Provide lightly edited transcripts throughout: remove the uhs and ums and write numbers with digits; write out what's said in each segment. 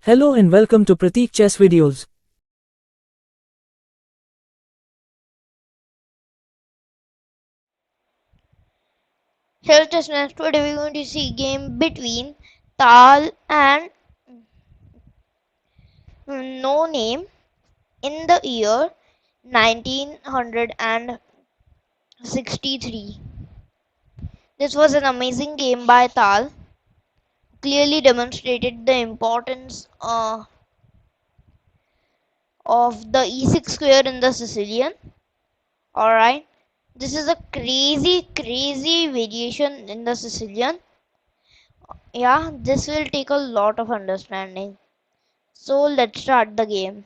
Hello and welcome to Prateek Chess Videos. Here just next today we're going to see game between Tal and No Name in the year 1963. This was an amazing game by Tal, clearly demonstrated the importance of the e6 square in the Sicilian. Alright, this is a crazy variation in the Sicilian. Yeah, this will take a lot of understanding. So let's start the game.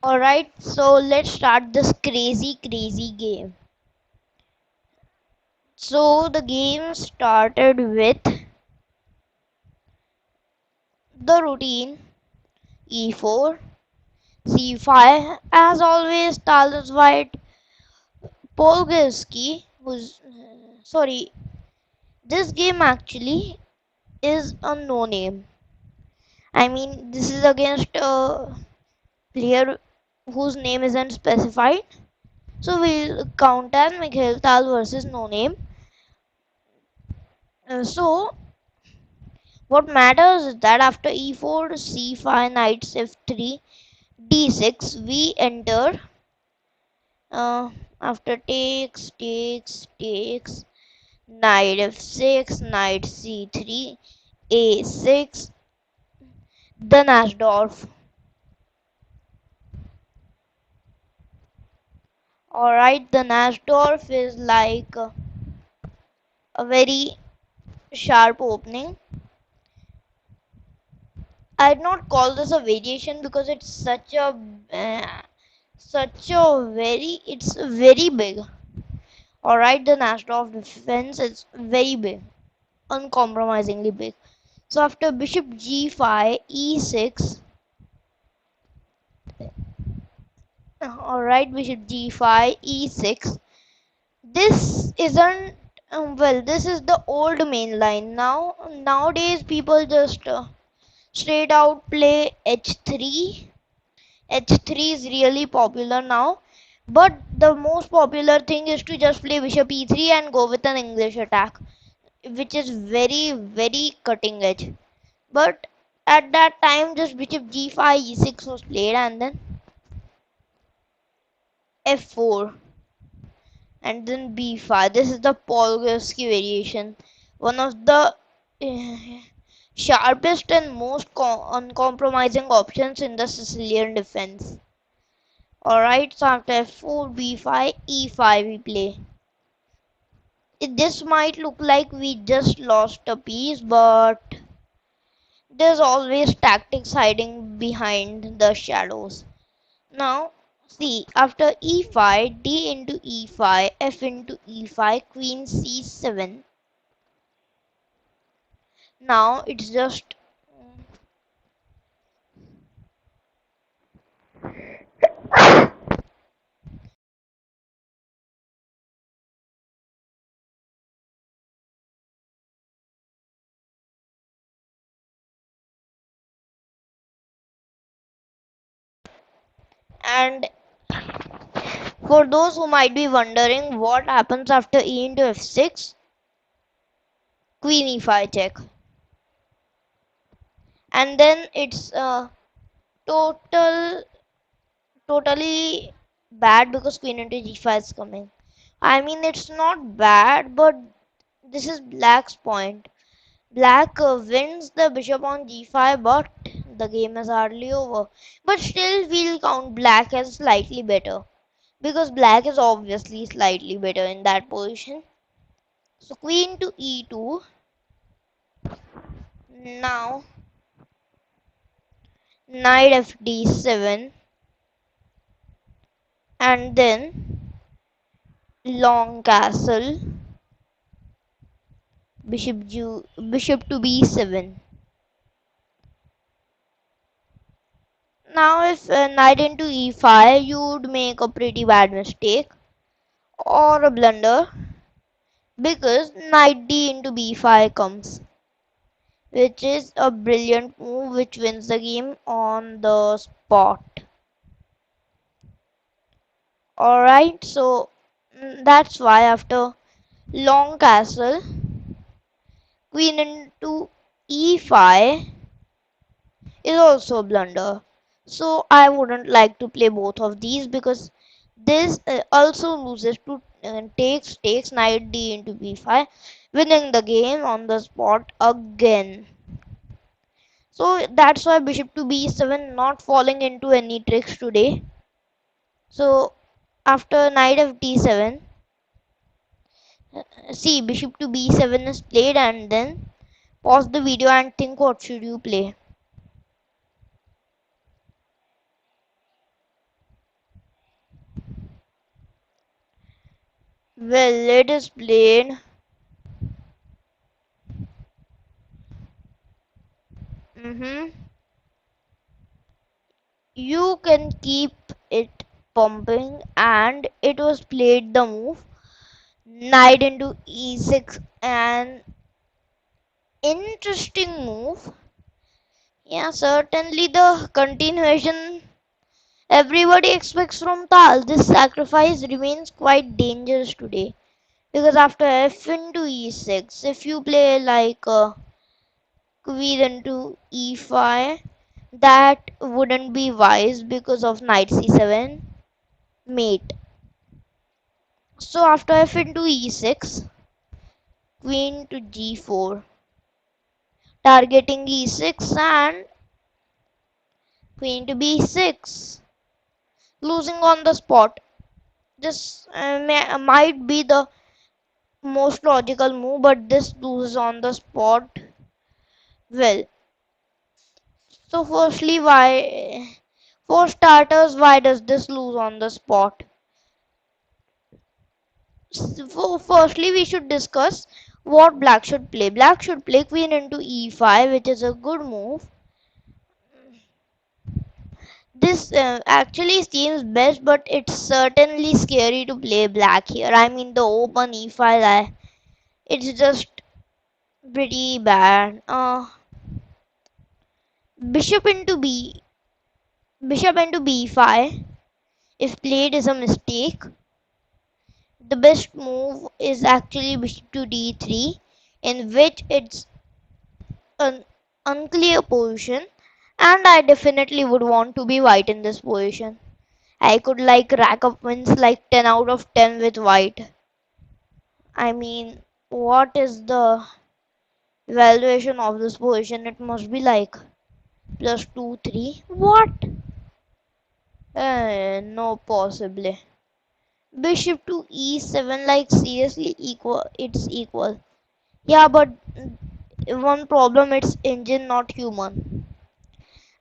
Alright, so let's start this crazy game. So the game started with the routine e4, c5. As always, Talos White, Polgowski, who's sorry, this game actually is a no name. I mean, this is against a player whose name isn't specified. So we'll count as Mikhail Tal versus no name. So what matters is that after e4, c5, knight f3, d6, we enter uh, after takes, knight f6, knight c3, a6, the Nassdorf. Alright, the Nassdorf is like a very sharp opening. I'd not call this a variation because it's it's very big. Alright, the Nassdorf defense is very big, uncompromisingly big. So after bishop g5, e6, alright, bishop g5, e6. This isn't, this is the old main line. Nowadays, people just straight out play h3. h3 is really popular now. But the most popular thing is to just play bishop e3 and go with an English attack, which is very cutting edge. But at that time just bishop g5 e6 was played and then f4 and then b5. This is the Polgowski variation, one of the sharpest and most uncompromising options in the Sicilian defense. Alright, so after f4 b5 e5 we play. This might look like we just lost a piece, but there's always tactics hiding behind the shadows. Now, see, after e5, d into e5, f into e5, queen c7. Now, it's just... And for those who might be wondering what happens after e into f6, queen e5 check. And then it's total, totally bad because queen into g5 is coming. I mean, it's not bad, but this is black's point. Black wins the bishop on g5, but the game is hardly over. But still, we'll count black as slightly better because black is obviously slightly better in that position. So queen to e2. Now knight f d7 and then long castle bishop to b7. Now if knight into e5, you would make a pretty bad mistake or a blunder because knight d into b5 comes, which is a brilliant move which wins the game on the spot. Alright, so that's why after long castle, queen into e5 is also a blunder. So I wouldn't like to play both of these because this also loses to takes knight d into b5, winning the game on the spot again. So that's why bishop to b7 not falling into any tricks today. So after knight of d7, see bishop to b7 is played, and then pause the video and think what should you play. Well, it is played. Mm-hmm. You can keep it pumping, and it was played the move knight into e6, an interesting move. Yeah, certainly the continuation everybody expects from Tal. This sacrifice remains quite dangerous today because after f into e6, if you play like queen into e5, that wouldn't be wise because of knight c7 mate. So after f into e6, queen to g4, targeting e6 and queen to b6, losing on the spot. This might be the most logical move, but this loses on the spot. Well, so firstly, for starters, why does this lose on the spot? Firstly, we should discuss what black should play. Black should play queen into e5, which is a good move. This actually seems best, but it's certainly scary to play black here. I mean, the open e5, it's just pretty bad. Bishop into b, bishop into b5, if played, is a mistake. The best move is actually bishop to d3, in which it's an unclear position, and I definitely would want to be white in this position. I could like rack up wins like 10 out of 10 with white. I mean, what is the valuation of this position? It must be like plus 2, 3. What? No, possibly. Bishop to e7, like seriously equal. It's equal. Yeah, but one problem, it's engine, not human.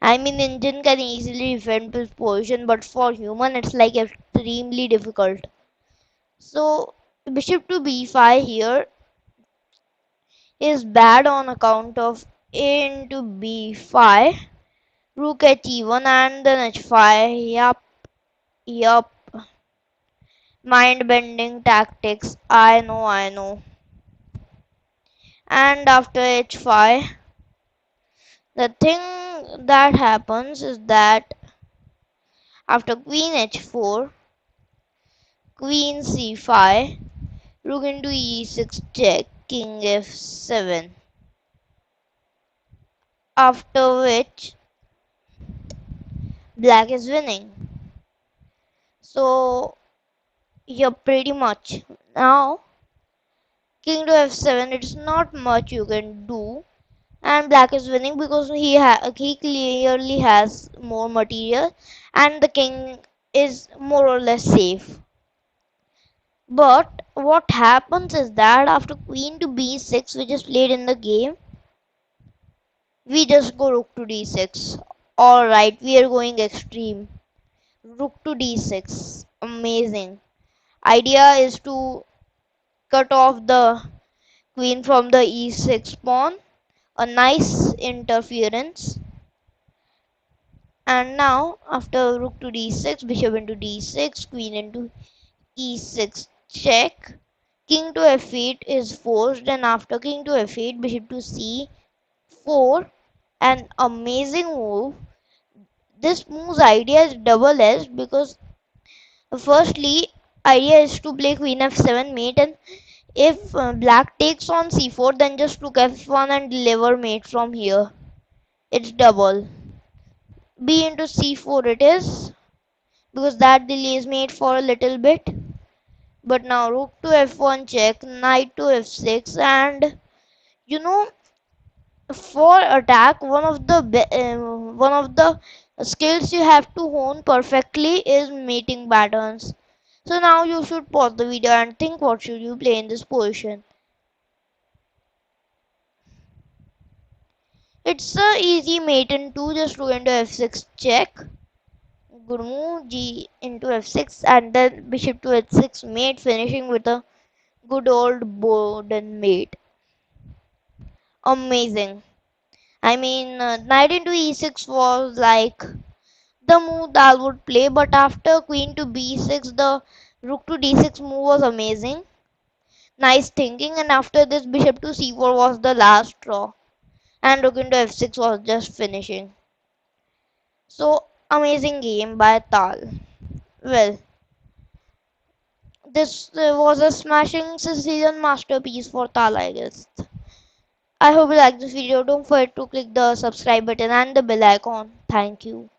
I mean, engine can easily defend this position, but for human, it's like extremely difficult. So, bishop to b5 here is bad on account of a into b5, rook at e1, and then h5. Yup. Mind bending tactics. I know. And after h5, the thing that happens is that after queen h4, queen c5, rook into e6 check, king f7. After which black is winning. So you're pretty much now king to f7. It's not much you can do, and black is winning because he clearly has more material, and the king is more or less safe. But what happens is that after queen to b6, which is played in the game, we just go rook to d6. Alright, we are going extreme. Rook to d6. Amazing. Idea is to cut off the queen from the e6 pawn. A nice interference. And now, after rook to d6, bishop into d6, queen into e6 check. King to f8 is forced, and after king to f8, bishop to c4, e4, an amazing move. This move's idea is double-edged because firstly, idea is to play queen f7 mate, and if black takes on c4, then just rook f1 and deliver mate from here. It's double. B into c4 it is, because that delays mate for a little bit. But now rook to f1 check, knight to f6, and you know, for attack, one of the skills you have to hone perfectly is mating patterns. So now you should pause the video and think what should you play in this position. It's a easy mate in 2, just rook into f6 check. Good move, g into f6, and then bishop to h6 mate, finishing with a good old Bowden mate. Amazing. Knight into e6 was like the move that would play, but after queen to b6, the rook to d6 move was amazing. Nice thinking, and after this, bishop to c4 was the last straw, and rook into f6 was just finishing. So, amazing game by Tal. Well, this was a smashing Sicilian masterpiece for Tal, I guess. I hope you like this video. Don't forget to click the subscribe button and the bell icon. Thank you.